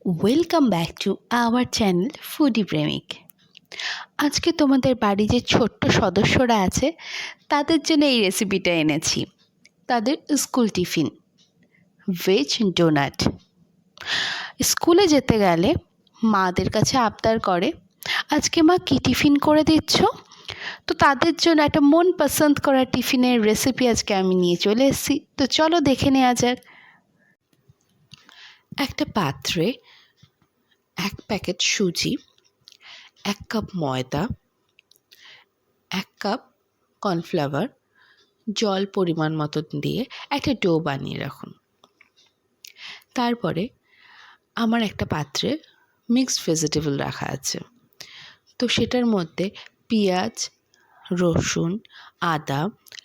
Welcome back to our channel foodie প্রেমিক। আজকে তোমাদের বাড়ি যে ছোট্ট সদস্যরা আছে তাদের জন্য এই রেসিপিটা এনেছি। তাদের স্কুল টিফিন ভেজ ডোনাট। স্কুলে যেতে গেলে মাদের কাছে আবদার করে, আজকে মা কী টিফিন করে দিচ্ছ? তো তাদের জন্য একটা মন পছন্দ করা টিফিনের রেসিপি আজকে আমি নিয়ে চলে এসেছি। তো চলো দেখে নেওয়া যাক। একটা পাত্রে 1 প্যাকেট সুজি, 1 কাপ ময়দা, 1 কাপ কর্নফ্লাওয়ার, জল পরিমাণ মতো দিয়ে একটা ডো বানিয়ে রাখুন। তারপরে আমার একটা পাত্রে মিক্সড ভেজিটেবল রাখা আছে, তো সেটার মধ্যে পেঁয়াজ, রসুন, আদা,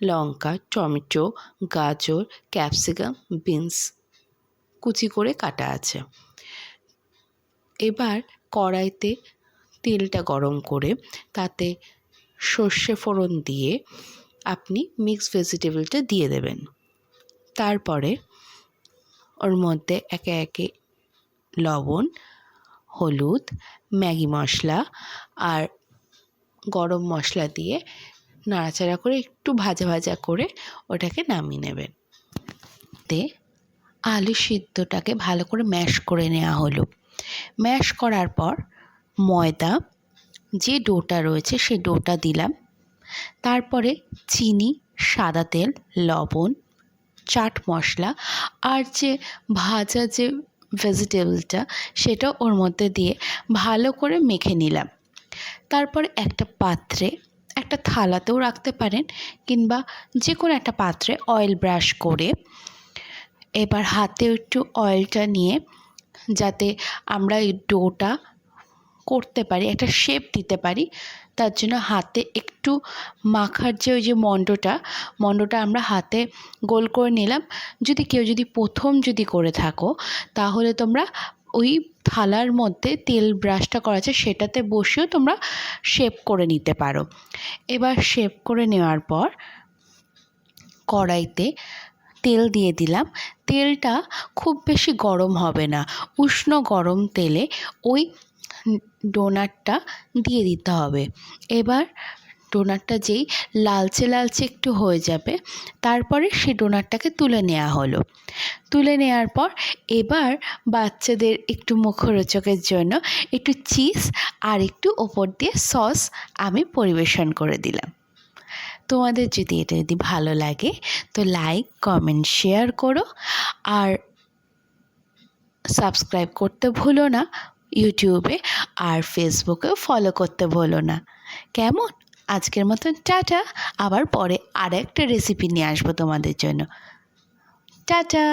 লঙ্কা, টমেটো, গাজর, ক্যাপসিকাম, বিনস কুচি করে কাটা আছে। এবার কড়াইতে তেলটা গরম করে তাতে সর্ষে ফোড়ন দিয়ে আপনি মিক্সড ভেজিটেবলটা দিয়ে দেবেন। তারপরে ওর মধ্যে একে একে লবণ, হলুদ, ম্যাগি মশলা আর গরম মশলা দিয়ে নাড়াচাড়া করে একটু ভাজা ভাজা করে ওটাকে নামিয়ে নেবেন। তে আলু সিদ্ধটাকে ভালো করে ম্যাশ করে নেওয়া হলো। ম্যাশ করার পর ময়দা যে ডোটা রয়েছে সেই ডোটা দিলাম। তারপরে চিনি, সাদা তেল, লবণ, চাট মশলা আর যে ভাজা যে ভেজিটেবলটা সেটা ওর মধ্যে দিয়ে ভালো করে মেখে নিলাম। তারপরে একটা পাত্রে, একটা থালাতেও রাখতে পারেন কিংবা যে কোনো একটা পাত্রে অয়েল ব্রাশ করে এবার হাতে একটু অয়েলটা নিয়ে যাতে আমরা এই ডোটা করতে পারি, একটা শেপ দিতে পারি, তার জন্য হাতে একটু মাখার যে ওই যে মণ্ডটা আমরা হাতে গোল করে নিলাম। যদি প্রথম করে থাকো তাহলে তোমরা ওই থালার মধ্যে তেল ব্রাশটা করা আছে সেটাতে বসেও তোমরা শেপ করে নিতে পারো। এবার শেপ করে নেওয়ার পর কড়াইতে তেল দিয়ে দিলাম। তেলটা খুব বেশি গরম হবে না, উষ্ণ গরম তেলে ওই ডোনাটটা দিয়ে দিতে হবে। এবার ডোনাটটা যেই লালচে লালচে একটু হয়ে যাবে তারপরে সেই ডোনাটটাকে তুলে নেওয়া হলো। তুলে নেওয়ার পর এবার বাচ্চাদের একটু মুখরোচকের জন্য একটু চিজ আর একটু ওপর দিয়ে সস আমি পরিবেশন করে দিলাম। তোমাদের যদি ভালো লাগে তো লাইক, কমেন্ট, শেয়ার করো আর সাবস্ক্রাইব করতে ভুলো না। ইউটিউবে আর ফেসবুকেও ফলো করতে ভুলো না। কেমন? আজকের মতন টাটা। আবার পরে আরেকটা রেসিপি নিয়ে আসবো তোমাদের জন্য। টাটা।